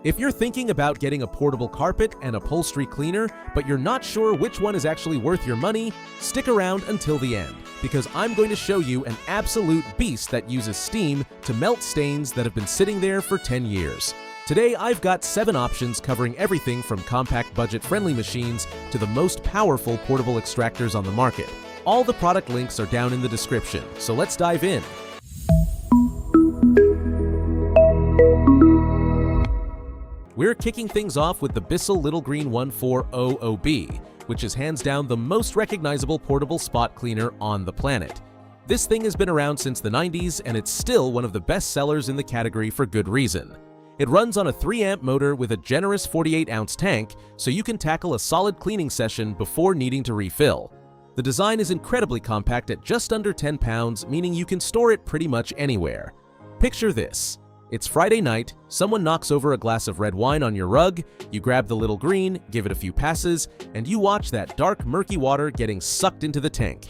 If you're thinking about getting a portable carpet and upholstery cleaner, but you're not sure which one is actually worth your money, stick around until the end, because I'm going to show you an absolute beast that uses steam to melt stains that have been sitting there for 10 years. Today, I've got 7 options covering everything from compact budget-friendly machines to the most powerful portable extractors on the market. All the product links are down in the description, so let's dive in. We're kicking things off with the Bissell Little Green 1400B, which is hands down the most recognizable portable spot cleaner on the planet. This thing has been around since the 90s, and it's still one of the best sellers in the category for good reason. It runs on a 3-amp motor with a generous 48-ounce tank, so you can tackle a solid cleaning session before needing to refill. The design is incredibly compact at just under 10 pounds, meaning you can store it pretty much anywhere. Picture this. It's Friday night, someone knocks over a glass of red wine on your rug, you grab the little green, give it a few passes, and you watch that dark, murky water getting sucked into the tank.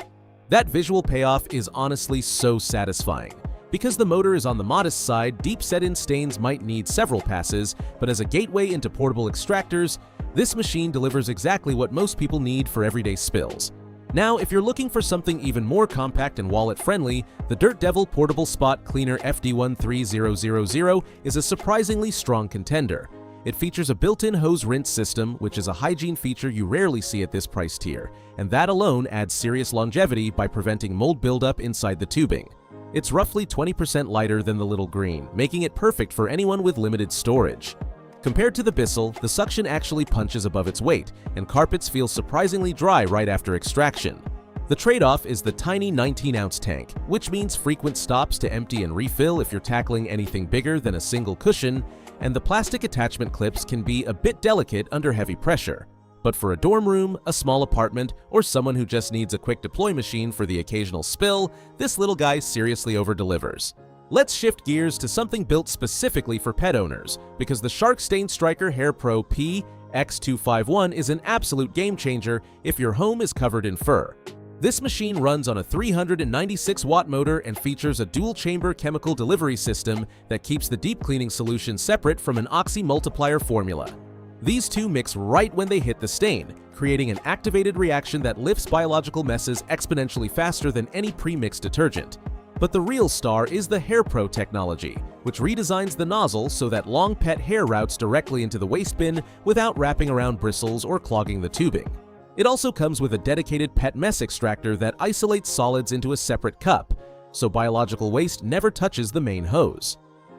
That visual payoff is honestly so satisfying. Because the motor is on the modest side, deep set-in stains might need several passes, but as a gateway into portable extractors, this machine delivers exactly what most people need for everyday spills. Now, if you're looking for something even more compact and wallet-friendly, the Dirt Devil Portable Spot Cleaner FD13000 is a surprisingly strong contender. It features a built-in hose rinse system, which is a hygiene feature you rarely see at this price tier, and that alone adds serious longevity by preventing mold buildup inside the tubing. It's roughly 20% lighter than the Little Green, making it perfect for anyone with limited storage. Compared to the Bissell, the suction actually punches above its weight, and carpets feel surprisingly dry right after extraction. The trade-off is the tiny 19-ounce tank, which means frequent stops to empty and refill if you're tackling anything bigger than a single cushion, and the plastic attachment clips can be a bit delicate under heavy pressure. But for a dorm room, a small apartment, or someone who just needs a quick deploy machine for the occasional spill, this little guy seriously over-delivers. Let's shift gears to something built specifically for pet owners, because the Shark StainStriker HairPro PX251 is an absolute game-changer if your home is covered in fur. This machine runs on a 396-watt motor and features a dual-chamber chemical delivery system that keeps the deep cleaning solution separate from an oxy-multiplier formula. These two mix right when they hit the stain, creating an activated reaction that lifts biological messes exponentially faster than any pre-mixed detergent. But the real star is the HairPro technology, which redesigns the nozzle so that long pet hair routes directly into the waste bin without wrapping around bristles or clogging the tubing. It also comes with a dedicated pet mess extractor that isolates solids into a separate cup, so biological waste never touches the main hose.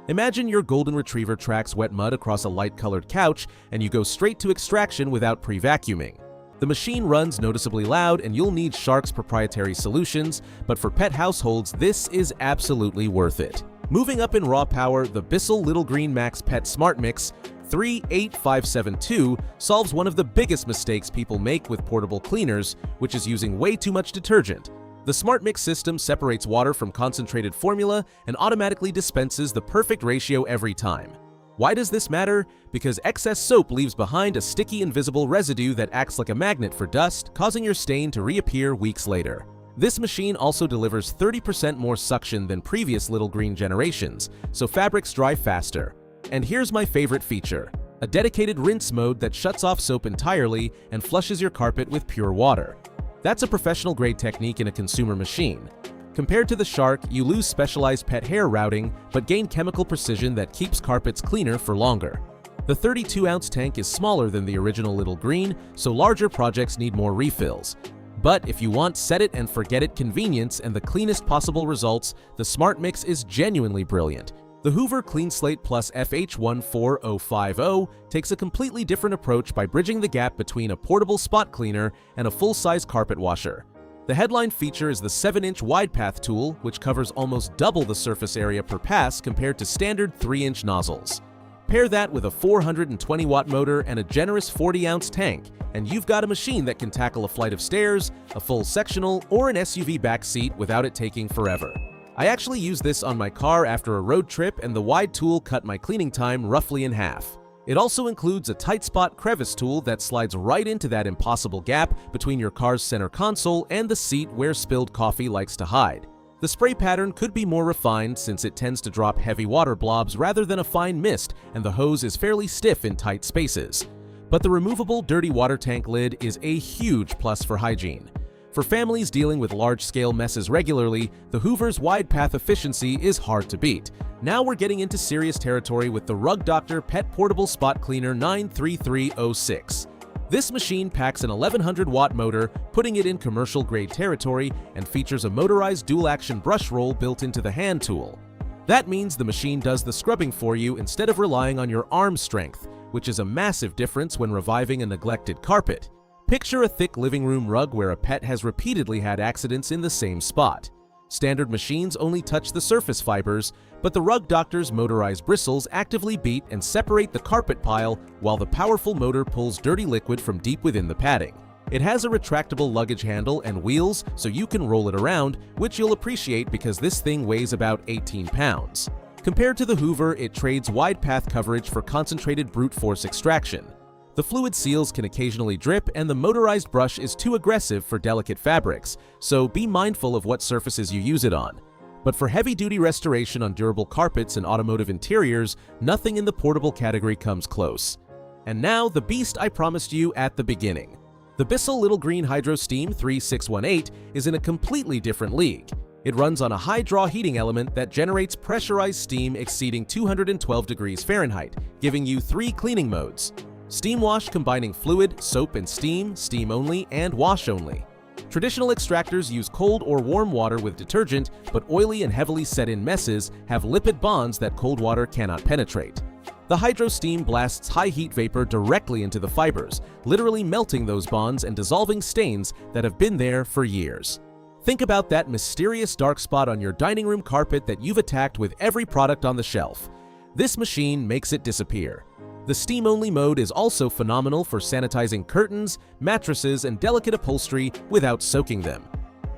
Imagine your golden retriever tracks wet mud across a light-colored couch and you go straight to extraction without pre-vacuuming. The machine runs noticeably loud and you'll need Shark's proprietary solutions, but for pet households, this is absolutely worth it. Moving up in raw power, the Bissell Little Green Max Pet Smart Mix 38572 solves one of the biggest mistakes people make with portable cleaners, which is using way too much detergent. The Smart Mix system separates water from concentrated formula and automatically dispenses the perfect ratio every time. Why does this matter? Because excess soap leaves behind a sticky invisible residue that acts like a magnet for dust, causing your stain to reappear weeks later. This machine also delivers 30% more suction than previous Little Green generations, so fabrics dry faster. And here's my favorite feature: a dedicated rinse mode that shuts off soap entirely and flushes your carpet with pure water. That's a professional-grade technique in a consumer machine. Compared to the Shark, you lose specialized pet hair routing, but gain chemical precision that keeps carpets cleaner for longer. The 32-ounce tank is smaller than the original Little Green, so larger projects need more refills. But if you want set-it-and-forget-it convenience and the cleanest possible results, the Smart Mix is genuinely brilliant. The Hoover Clean Slate Plus FH14050 takes a completely different approach by bridging the gap between a portable spot cleaner and a full-size carpet washer. The headline feature is the 7-inch wide path tool, which covers almost double the surface area per pass compared to standard 3-inch nozzles. Pair that with a 420-watt motor and a generous 40-ounce tank, and you've got a machine that can tackle a flight of stairs, a full sectional, or an SUV back seat without it taking forever. I actually used this on my car after a road trip, and the wide tool cut my cleaning time roughly in half. It also includes a tight spot crevice tool that slides right into that impossible gap between your car's center console and the seat where spilled coffee likes to hide. The spray pattern could be more refined since it tends to drop heavy water blobs rather than a fine mist, and the hose is fairly stiff in tight spaces. But the removable dirty water tank lid is a huge plus for hygiene. For families dealing with large-scale messes regularly, the Hoover's wide path efficiency is hard to beat. Now we're getting into serious territory with the Rug Doctor Pet Portable Spot Cleaner 93306. This machine packs an 1100-watt motor, putting it in commercial-grade territory, and features a motorized dual-action brush roll built into the hand tool. That means the machine does the scrubbing for you instead of relying on your arm strength, which is a massive difference when reviving a neglected carpet. Picture a thick living room rug where a pet has repeatedly had accidents in the same spot. Standard machines only touch the surface fibers, but the Rug Doctor's motorized bristles actively beat and separate the carpet pile while the powerful motor pulls dirty liquid from deep within the padding. It has a retractable luggage handle and wheels so you can roll it around, which you'll appreciate because this thing weighs about 18 pounds. Compared to the Hoover, it trades wide path coverage for concentrated brute force extraction. The fluid seals can occasionally drip, and the motorized brush is too aggressive for delicate fabrics, so be mindful of what surfaces you use it on. But for heavy-duty restoration on durable carpets and automotive interiors, nothing in the portable category comes close. And now, the beast I promised you at the beginning. The Bissell Little Green Hydro Steam 3618 is in a completely different league. It runs on a high-draw heating element that generates pressurized steam exceeding 212 degrees Fahrenheit, giving you 3 cleaning modes. Steam wash combining fluid, soap and steam only, and wash only. Traditional extractors use cold or warm water with detergent, but oily and heavily set-in messes have lipid bonds that cold water cannot penetrate. The Hydro Steam blasts high heat vapor directly into the fibers, literally melting those bonds and dissolving stains that have been there for years. Think about that mysterious dark spot on your dining room carpet that you've attacked with every product on the shelf. This machine makes it disappear. The steam-only mode is also phenomenal for sanitizing curtains, mattresses, and delicate upholstery without soaking them.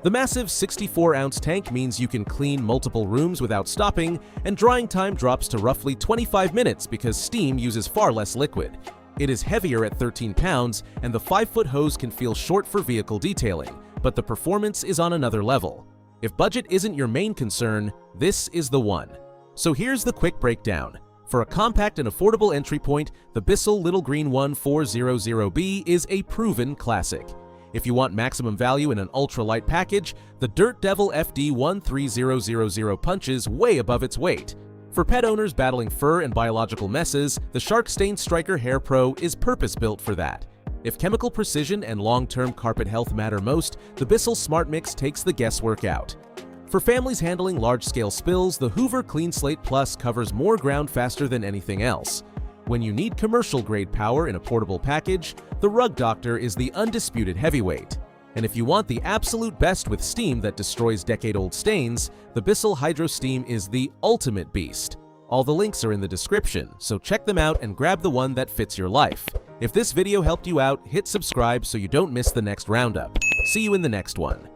The massive 64-ounce tank means you can clean multiple rooms without stopping, and drying time drops to roughly 25 minutes because steam uses far less liquid. It is heavier at 13 pounds, and the 5-foot hose can feel short for vehicle detailing, but the performance is on another level. If budget isn't your main concern, this is the one. So here's the quick breakdown. For a compact and affordable entry point, the Bissell Little Green 1400B is a proven classic. If you want maximum value in an ultra-light package, the Dirt Devil FD 13000 punches way above its weight. For pet owners battling fur and biological messes, the Shark StainStriker HairPro is purpose-built for that. If chemical precision and long-term carpet health matter most, the Bissell Smart Mix takes the guesswork out. For families handling large-scale spills, the Hoover Clean Slate Plus covers more ground faster than anything else. When you need commercial-grade power in a portable package, the Rug Doctor is the undisputed heavyweight. And if you want the absolute best with steam that destroys decade-old stains, the Bissell Hydro Steam is the ultimate beast. All the links are in the description, so check them out and grab the one that fits your life. If this video helped you out, hit subscribe so you don't miss the next roundup. See you in the next one.